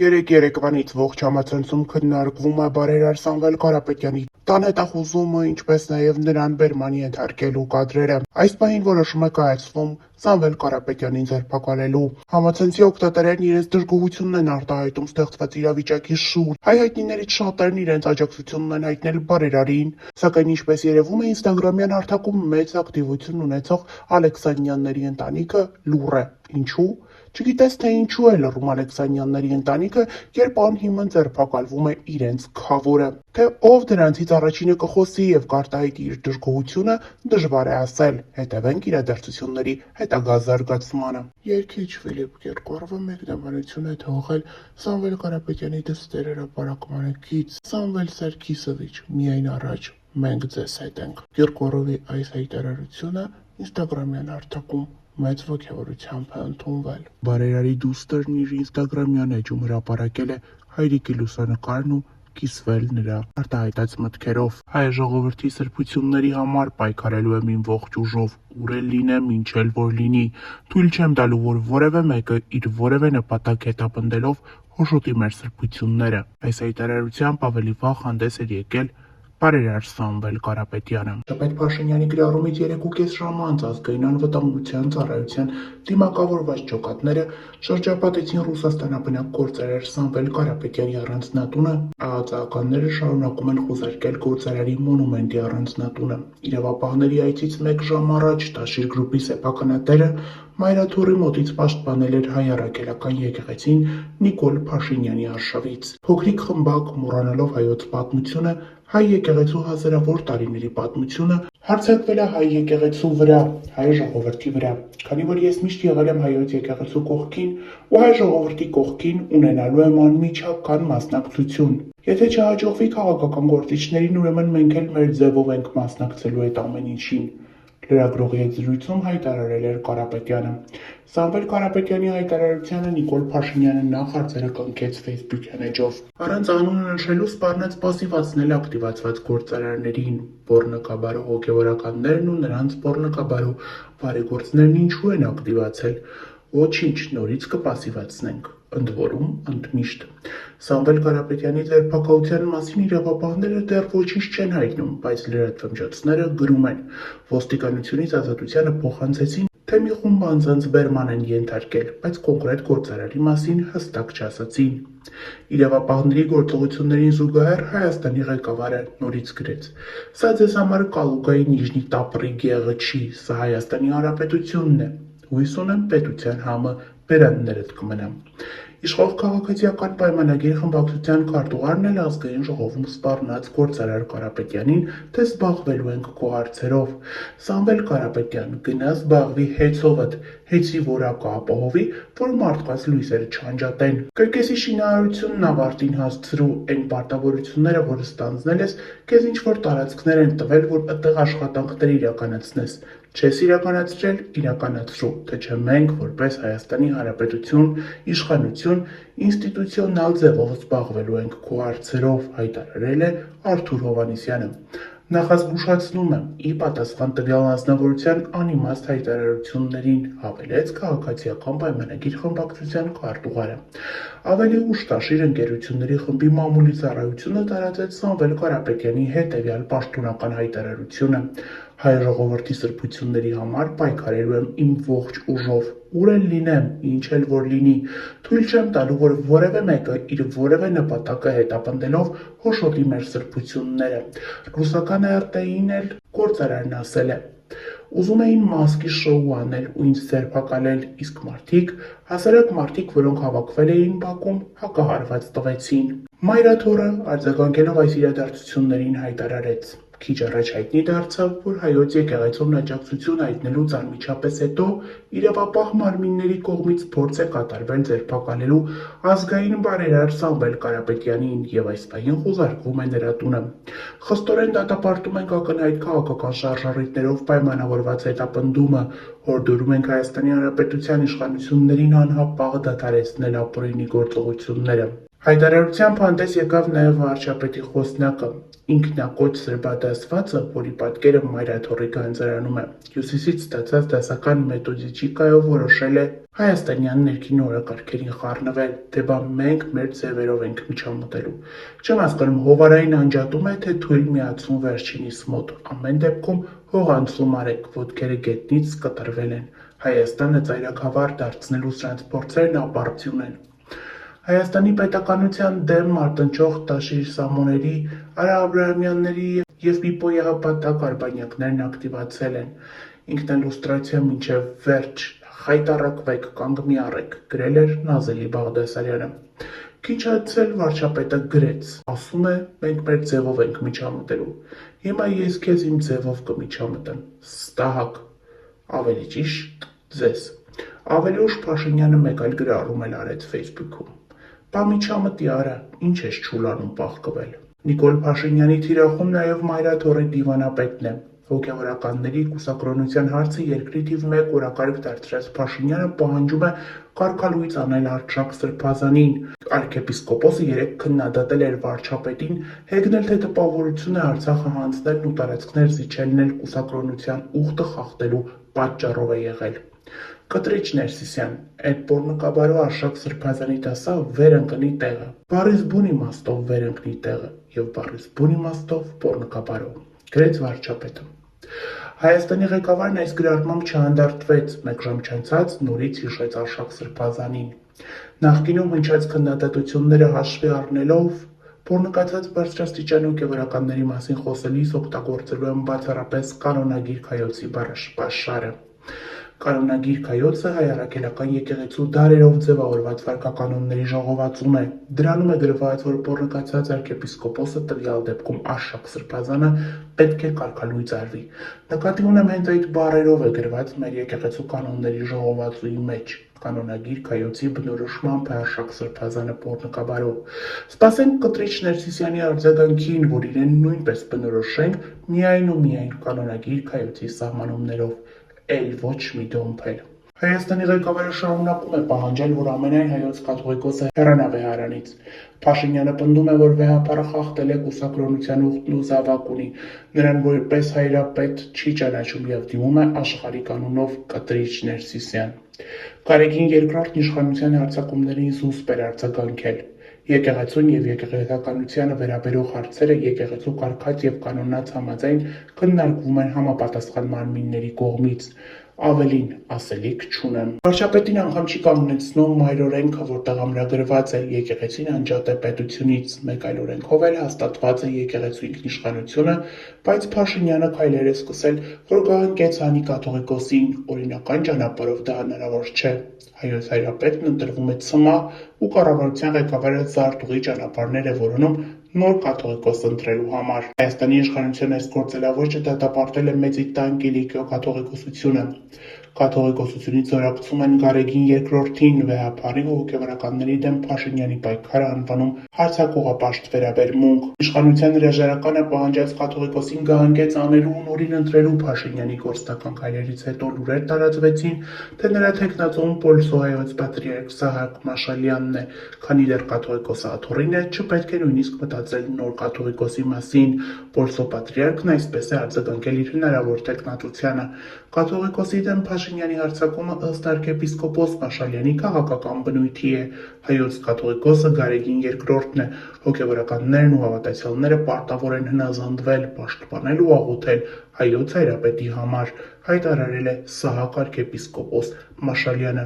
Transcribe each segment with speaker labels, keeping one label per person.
Speaker 1: Երեկ երեկվանից ողջ համացանցում քննարկվում է բարերար Սամվել Կարապետյանի տան հետախուզումը, ինչպես նաև նրան բերման ենթարկելու կադրերը։ Այս պահին որոշում է կայացվում Սամվել Կարապետյանին ձերբակալելու։ Համացանցի օգտատերերն իրենց դժգոհությունն են արտահայտում ստեղծված իրավիճակի շուրջ։ Հայ հայտնիներից շատերն իրենց աջակցությունն են հայտնել բարերարին, սակայն ինչպես երևում է, ինստագրամյան հարթակում մեծ ակտիվություն ունեցող Ալեքսանյանների ընտանիքը լուռ է։ Ինչու՞։ Չգիտես, թե ինչու է լռում Ալեքսանյանների ընտանիքը, երբ անհիմն ձերբակալվում է իրենց քավորը։ Թե ով դրանցից առաջինը կխոսի եւ կարտահայտի իր դժգոհությունը, դժվար է ասել։ Հետևենք իրադարձությունների հետագա զարգացմանը։ Երգիչ Ֆիլիպ Կիրկորովը մեկնաբանություն է թողել Սամվել Կարապետյանի դստեր հրապարակմանը կից Սամվել Սարգիսովիչ, միայն առաջ, մենք ձեզ հետ ենք։ Կիրկորովի այս հայտարարությունը ինստագրամյան հարթակում մեծ ոգևորությամբ է ընդունվել։ Բարերարի դուստերն իր ինստագրամյան էջում հրապարակել է հայրիկի լուսանկարն ու կիսվել նրա արտահայտած մտքերով։ Հայ ժողովրդի սրբությունների համար պայքարելու եմ իմ ողջ ուժով, ուր էլ լինեմ, ինչ էլ որ լինի։ Թույլ չեմ տալու, որ որևէ մեկը իր որևէ նպատակ հետապնդելով հոշոտի մեր սրբությունները։ Այս հայտարարությամբ ավելի վաղ հանդես էր եկել բարերար Սամվել Կարապետյանը։ Շապետ Փաշինյանի գրառումից 3.5 ժամ անց ազգային անվտանգության ծառայության դիմակավորված ջոկատները շրջապատեցին Ռուսաստանաբնակ գործարար Սամվել Կարապետյանի առանձնատունը։ Ահածականները շարունակում են խուզարկել գործարարի մոնումենտի առանձնատունը։ Իրավապահների այցից 1 ժամ առաջ Տաշիր գրուպի սեփականատերը Մայրաթոռի մոտից պաշտպանել էր հայ առաքելական եկեղեցին Նիկոլ Փաշինյանի արշավից։ Փոքրիկ խմբակ, մոռանալով հայոց պատմությունը, հայ եկեղեցու հազարավոր տարիների պատմությունը, հարձակվել է հայ եկեղեցու վրա, հայ ժողովրդի վրա։ Քանի որ ես միշտ եղել եմ հայոց եկեղեցու կողքին ու հայ ժողովրդի կողքին, ունենալու եմ անմիջական մասնակցություն։ Եթե չհաջողվի քաղաքական գործիչներին, ուրեմն մենք էլ մեր ձևով ենք մասնակցելու այդ ամեն ինչին, լրագրողի հետ զրույցում հայտարարել էր Կարապետյանը։ Սամվել Կարապետյանի հայտարարությանը Նիկոլ Փաշինյանը նախ հարցերը կնքեց Facebook-յան էջով։ Առանց անունը նշելու սպառնաց պասիվացնել ակտիվացված գործարարներին, բոռնկաբարո հոգևորականներն ու նրանց բոռնկաբարո բարեգործներն ինչու են ակտիվացել։ Ոչինչ, նորից կպասիվացնենք։ Ընդ որում, ընդմիշտ։ Սամվել Կարապետյանի ձերբակալության մասին իրավապահները դեռ ոչինչ չեն հայտնում, բայց լրատվամիջոցները գրում են։ Ոստիկանությունից Ազատությանը փոխանցեցին, թե մի խումբ անձանց բերման են ենթարկել, բայց կոնկրետ գործարարի մասին հստակ չասացին։ Իրավապահների գործողություններին զուգահեռ Հայաստանի ղեկավարը նորից գրեց. «Սա ձեզ համար Կալուգայի Նիժնի Տապրի գեղը չի, սա Հայաստանի Հանրապետությունն է։ Հույս ունեմ պետության համը բերաններդ կմնա»։ Իշխող քաղաքացիական պայմանագիր խմբակցության քարտուղարն էլ ազգային ժողովում սպառնաց գործարար Կարապետյանին, թե զբաղվելու ենք քո հարցերով։ Սամվել Կարապետյան, գնա զբաղվի հեծովդ, հեծի որակը ապահովի, որ մարդկանց լույսերը չանջատեն։ Կրկեսի շինարարությունն ավարտին հասցրու, այն պարտավորությունները, որ ստանձնել ես, քեզ ինչ-որ տարածքներ են տվել, որ այդտեղ աշխատանքներ իրականացնես։ Չես իրականացրել, իրականացրու, թե չէ մենք, որպես Հայաստանի Հանրապետություն, իշխանություն, ինստիտուցիոնալ ձևով զբաղվելու ենք քո հարցերով, հայտարարել է Արթուր Հովհաննիսյանը։ Նախազգուշացնում եմ, ի պատասխան տվյալ անձնավորության անիմաստ հայտարարություններին, հավելեց քաղաքացիական պայմանագիր խմբակցության քարտուղարը։ Ավելի ուշ Տաշիր ընկերությունների խմբի մամուլի ծառայությունը տարածեց Սամվել Կարապետյանի հետևյալ պաշտոնական հայտարարությունը. «Հայ ժողովրդի սրբությունների համար պայքարելու եմ իմ ողջ ուժով, ուր էլ լինեմ, ինչ էլ որ լինի, թույլ չեմ տալու, որ որևէ մեկը իր որևէ նպատակը հետապնդելով հոշոտի մեր սրբությունները»։ Ռուսական ՌՏ-ին էլ գործարարն ասել է. «Ուզում էին մասկի շոու անել ու ինձ ձերբակալել, իսկ մարդիկ, հասարակ մարդիկ, որոնք հավաքվել էին Բաքում, հակահարված տվեցին»։ Մայրաթոռը արձագանքելով այս իրադարձություններին հայտարարեց. «Քիչ առաջ հայտնի դարձավ, որ հայոց եկեղեցուն աջակցություն հայտնելուց անմիջապես հետո իրավապահ մարմինների կողմից փորձ է կատարվել ձերբակալելու ազգային բարերար Սամվել Կարապետյանին և այս պահին խուզարկվում է նրա տունը։ Խստորեն դատապարտում ենք ակնհայտ քաղաքական շարժառիթներով պայմանավորված հետապնդումը, հորդորում ենք Հայաստանի Հանրապետության իշխանություններին անհապաղ դադարեցնել ապօրինի գործողությունները»։ Հայտարարությամբ հանդես եկավ նաև վարչապետի խոսնակը։ Ինքնակոչ սրբադասվածը, որի պատկերը Մայրաթոռի գանձարանում է, Հյուսիսից ստացած դասական մեթոդիկայով որոշել է հայաստանյան ներքին օրակարգերին խառնվել, թե բա մենք մեր ձևերով ենք միջամտելու։ Չեմ հասկանում, հովարային անջատում է, թե թույլ միացում վերջինիս մոտ։ Ամեն դեպքում հողանցում արեք, ոտքերը գետնից կտրվել են։ Հայաստանը ծայրագավառ դարձնելու սրանց փորձերն ապարդյուն են։ Հայաստանի պետականության դեմ մարտնչող Տաշիր Սամոների, Արա Աբրահամյանների և Պիպո Եղապատակ արբանյակներն ակտիվացել են։ Ինքնալյուստրացիա մինչև վերջ, խայտառակվեք, կանգ մի առեք, գրել էր Նազելի Բաղդասարյանը։ Քիչ անց էլ վարչապետը գրեց, ասում է, մենք մեր ձևով ենք միջամտելու։ Հիմա ես քեզ իմ ձևով կմիջամտեմ, ստահակ, ավելի ճիշտ, ձեզ։ Ավելի ուշ Փաշինյանը մեկ այլ գրառում էլ արեց Facebook-ում։ Բա միջամտի արա, ինչ ես չուլանում պաղկվել։ Նիկոլ Փաշինյանի թիրախում նաև Մայրաթոռի դիվանապետն է։ Հոգևորականների կուսակրոնության հարցը երկրի թիվ 1 օրակարգ դարձրած Փաշինյանը պահանջում է կարգալույծ անել Արշակ Սրբազանին։ Արքեպիսկոպոսը երեկ քննադատել էր վարչապետին, հեգնել, թե տպավորություն է Արցախը հանձնելն ու տարածքներ զիջելն էլ կուսակրոնության ուխտը խախտելու պատճառով է եղել։ Կտրիչ Ներսիսյան, այդ պոռնկաբարո Արշակ Սրբազանի դասա վեր ընկնի տեղը, բառից բուն իմաստով վեր ընկնի տեղը և բառից բուն իմաստով պոռնկաբարո, գրեց վարչապետը։ Հայաստանի ղեկավարն այս գրառմամբ չհանդարտվեց, մեկ ժամ չանցած նորից հիշեց Արշակ Սրբազանին։ Նախկինում հնչած քննադատությունները հաշվի առնելով, պոռնկացած բարձրաստիճան հոգևորականների մասին խոսելիս օգտագործելու եմ բացառապես կանոնագիր Քայոցի բառապաշարը։ Կանոնագիր Քայոցը հայ առաքելական եկեղեցու դարերով ձևավորված վարքականոնների ժողովածուն է։ Դրանում է գրված, որ պոռնկացած arczepiskopos-ը տվյալ դեպքում Արշակ Սրբազանը պետք է կարգալույծ արվի։ Նկատի ունեմ հենց այդ բառերով է գրված մեր եկեղեցու կանոնների ժողովածուի մեջ։ Կանոնագիր Քայոցի բնորոշմամբ է Արշակ Սրբազանը պոռնկաբարո։ Սպասենք Կտրիչ Ներսիսյանի արձագանքին, որ իրեն նույնպես բնորոշենք միայն ու միայն կանոնագիր Քայոցի սահմանումներով, էլ ոչ մի դոմփել։ Հայաստանի ղեկավարը շարունակում է պահանջել, որ ամենայն հայոց կաթողիկոսը հեռանա վեհարանից։ Փաշինյանը պնդում է, որ վեհապարը խախտել է կուսակրոնության ուխտն ու զավակ ունի, նրան որպես հայրապետ չի ճանաչում և դիմում է աշխարհի կանոնով Կտրիչ Ներսիսյան։ Գարեգին II իշխանության հարձակումներին զուսպ էր արձագանքել։ Եկեղեցուն և եկեղեցականությանը վերաբերող հարցերը եկեղեցու կարգած և կանոնած համաձայն քննարկվում են համապատասխան մարմինների կողմից։ Ավելին, ասելիք չունեմ։ Վարչապետին անգամ չի կանգնեցնում մայր օրենքը, որտեղ ամրագրված է եկեղեցին անջատ է պետությունից, մեկ այլ օրենքով էլ հաստատված է եկեղեցու ինքնիշխանությունը, բայց Փաշինյանը քայլեր է սկսել, որ գահընկեց հանի կաթողիկոսին, օրինական ճանապարհով դա հնարավոր չէ։ Հայոց հայրապետն ընտրվում է ցմահ ու կառավարության ղեկավարը զարտուղի ճանապարհներ է որոնում նոր կաթողիկոս ընտրելու համար։ Հայաստանի իշխանության այս գործելավոճը դատապարտել է Մեծիտան Կիլիկիո կաթողիկոսությունը։ Կաթողիկոսությունից զորակցում են Գարեգին II-ին, վեհապարի ու հոգևորականների դեմ Փաշինյանի պայքարը անվանում հարձակողապաշտ վերաբերմունք։ Իշխանության հրաժարականը պահանջած կաթողիկոսին գահընկեց անելու ու նորին ընտրելու Փաշինյանի գործնական քայլերից հետո լուրեր տարածվեցին, թե նրա թեկնածուն պոլսոհայոց պատրիարք Սահակ Մաշալյանն է, քանի դեռ կաթողիկոսը աթոռին է, չպետք է նույնիսկ մտածել նոր կաթողիկոսի մասին։ Պոլսո պատրիարքն այսպես է արձագանքել իր հնարավոր թեկնածությանը։ Կաթողիկոսի դեմ Փաշինյանի հարձակումը ըստ arczepiskopos Մաշալյանի քաղաքական բնույթի է։ Հայոց կաթողիկոսը Գարեգին II-ն է։ Հոգևորականներն ու հավատացյալները պարտավոր են հնազանդվել, պաշտպանել ու աղոթել հայոց հայրապետի համար, հայտարարել է Սահակ arczepiskopos Մաշալյանը։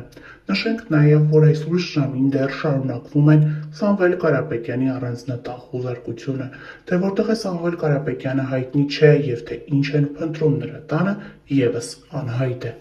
Speaker 1: Նշենք նաև, որ այս ուշ ժամին դեռ շարունակվում են Սամվել Կարապետյանի առանձնատան խուզարկությունը, թե որտեղ է Սամվել Կարապետյանը հայտնի չէ և թե ինչ են փնտրում նրա տանը ևս անհայտ է։